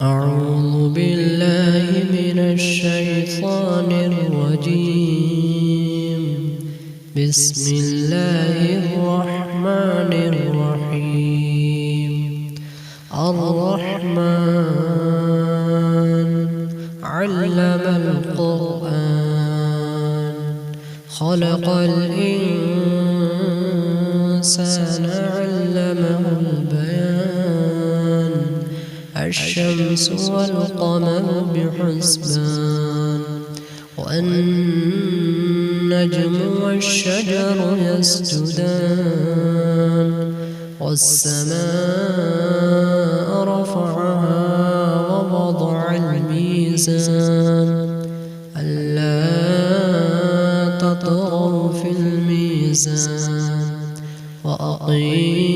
أعوذ بالله من الشيطان الرجيم. بسم الله الرحمن الرحيم. الرحمن علم القرآن خلق الإنسان علمه البيان. الشمس والقمر بحسبان والنجم والشجر يسجدان والسماء رفعها ووضع الميزان ألا تطغوا في الميزان وأقيموا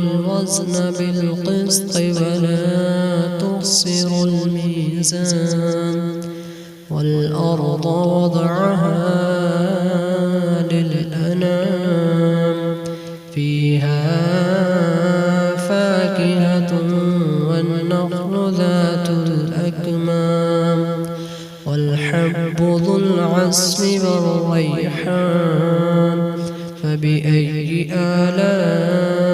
الوزن بالقسط ولا تخسروا الميزان والأرض وضعها للأنام فيها فاكهة والنخل ذات الأكمام والحب ذو العصف والريحان. فبأي آلاء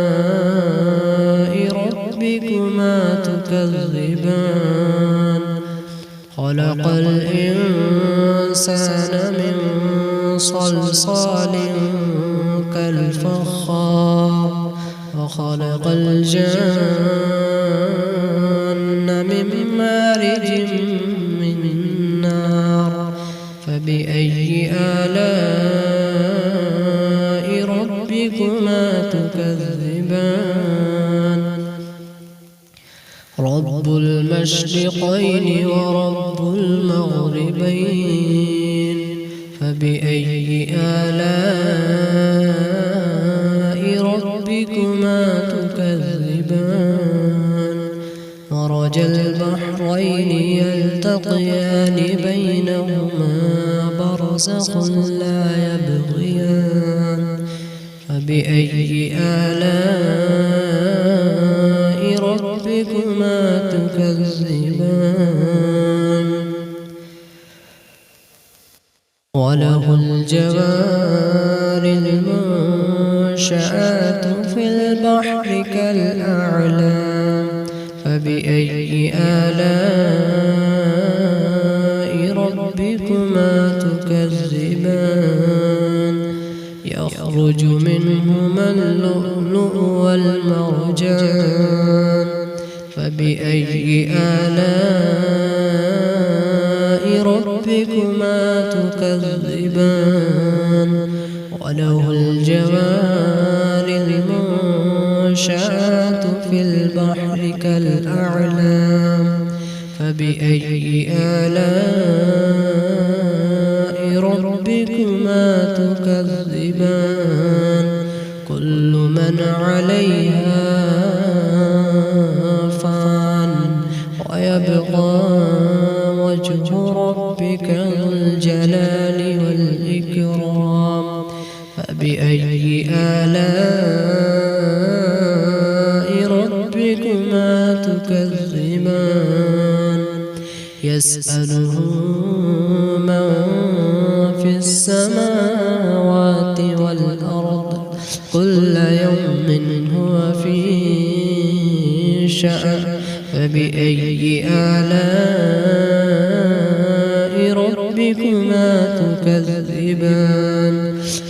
ربكما تكذبان؟ خلق الإنسان من صلصال كالفخار وخلق الجن من مارج من نار. فبأي آلاء ربكما تكذبان؟ رب المشرقين ورب المغربين. فبأي آلاء ربكما تكذبان؟ مرج البحرين يلتقيان بينهما برزخ لا يبغيان. فبأي آلاء ربكما تكذبان؟ وله الجوار المنشآت في البحر كالأعلام. فبأي آلاء ربكما تكذبان؟ يخرج منهما اللؤلؤ والمرجان. فبأي آلاء ربكما تكذبان؟ وله الجوار المنشآت في البحر كالأعلام. فبأي آلاء ربكما تكذبان؟ كل من عليها فان ويبقى وجه ربك ذو الجلال والإكرام. فبأي آلاء ربكما تكذبان؟ يسأله من في السماوات والأرض كل يوم هو في شأن. فبأي آلاء ربكما تكذبان؟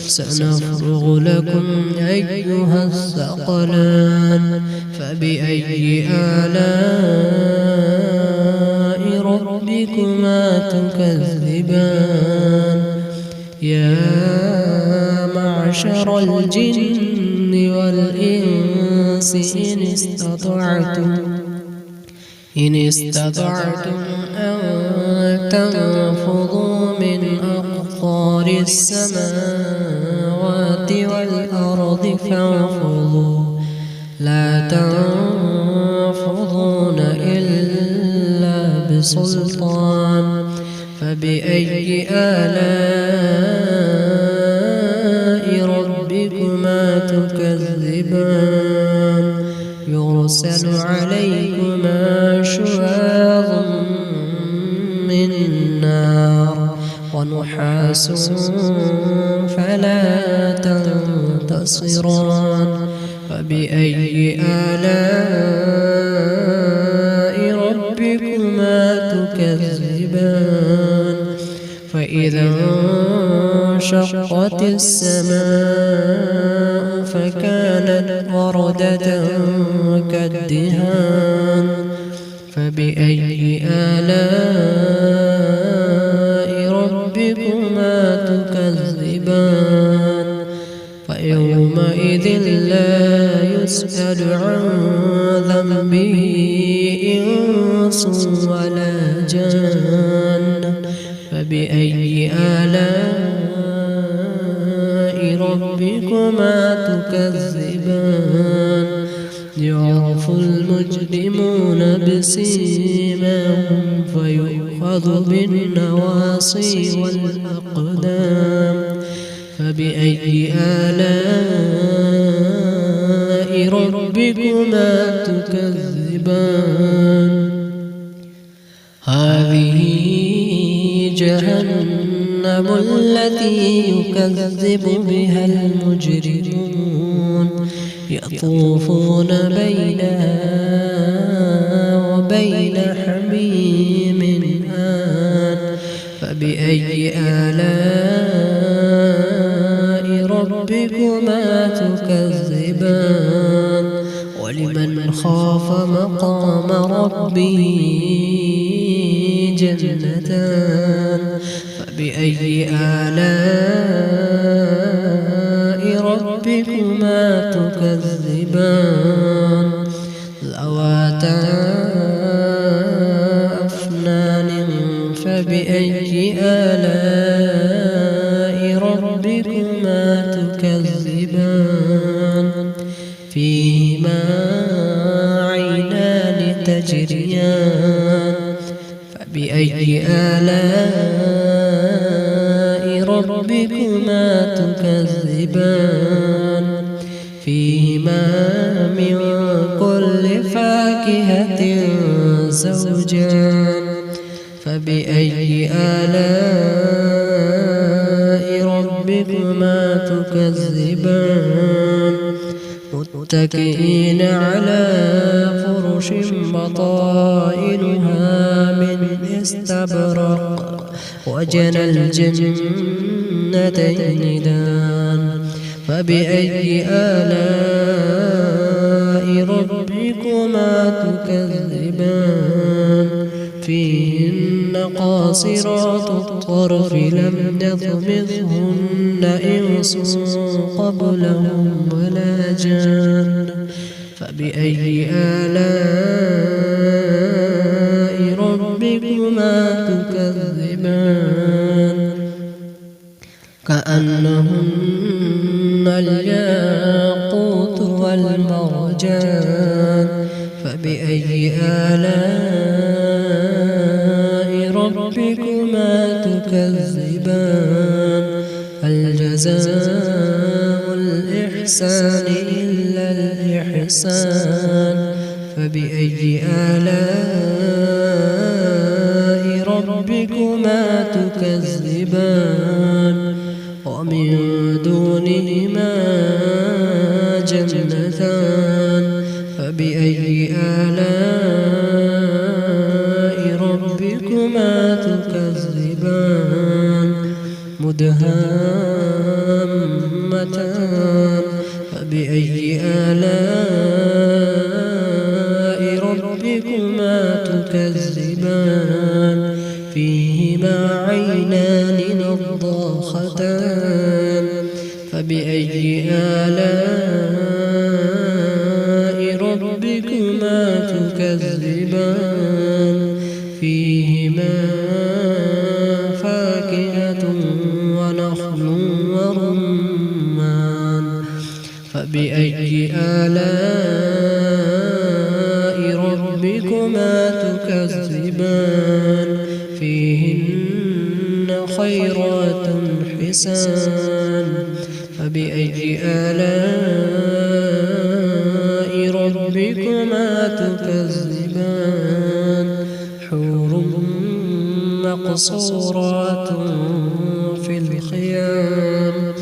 سنفرغ لكم أيها الثقلان. فبأي آلاء ربكما تكذبان؟ يا معشر الجن والإنس إن استطعتم أن تنفضوا من أقطار السماوات والأرض فانفضوا لا تنفضون إلا بسلطان. فبأي آلاء ربكما تكذبان؟ يرسل عليكما شواظ من نار ونحاس فلا تنتصران فبأي آلاء ربكما تكذبان فإذا انشقت السماء فكانت وردة كالدهان فبأي آلاء ربكما تكذبان فيومئذ لا يسأل عن ذنبه إنس ولا جان فبأي آلاء ربكما تكذبان يعرف المجرمون بسيماهم فيؤخذ بالنواصي والأقدام فبأي آلاء ربكما تكذبان هذه جهنم التي يكذب بها المجرمون يطوفون بينها وبين حميم آن فبأي آلاء ربكما تكذبان ولمن خاف مقام ربه جنتان فبأي آلاء ربكما تكذبان ذواتا أفنان فبأي آلاء ربكما تكذبان فيهما عينان تجريان فبأي آلاء ربكما تكذبان فيهما من كل فاكهة زوجان فبأي آلاء ربكما تكذبان متكئين على فرش بطائنها من استبرق وجنى الجنتين دان فبأي آلاء ربكما تكذبان فيهن قاصرات الطرف لم يطمثهن إنس قبلهم ولا جان فبأي آلاء ربكما تكذبان كأنهن الياقوت والمرجان فبأي آلاء ربكما تكذبان هل جزاء الإحسان إلا الإحسان فبأي آلاء ربكما تكذبان ومن دونهما جنتان فبأي آلاء ربكما تكذبان مدهامتان فبأي آلاء ربكما تكذبان فيهما عينان نضاختان فبأي آلاء ربكما تكذبان فيهما فاكهة ونخل ورمان فبأي آلاء ربكما تكذبان فيهن خيرات حسان فبأي آلاء ربكما تكذبان تكذبان حور مقصورات في الخيام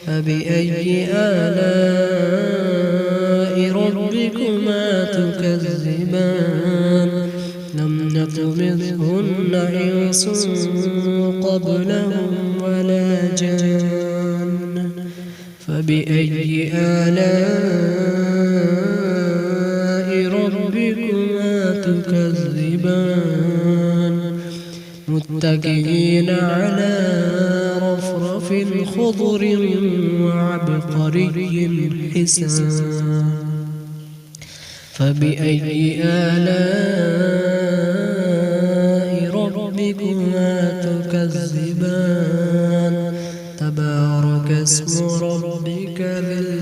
فبأي آلاء ربكما تكذبان لم يطمثهن إنس قبلهم ولا جان فبأي آلاء ربكما تكذبان متكئين على رفرف خضر وعبقري حسان فبأي آلاء ربكما تكذبان تبارك اسم ربك ذي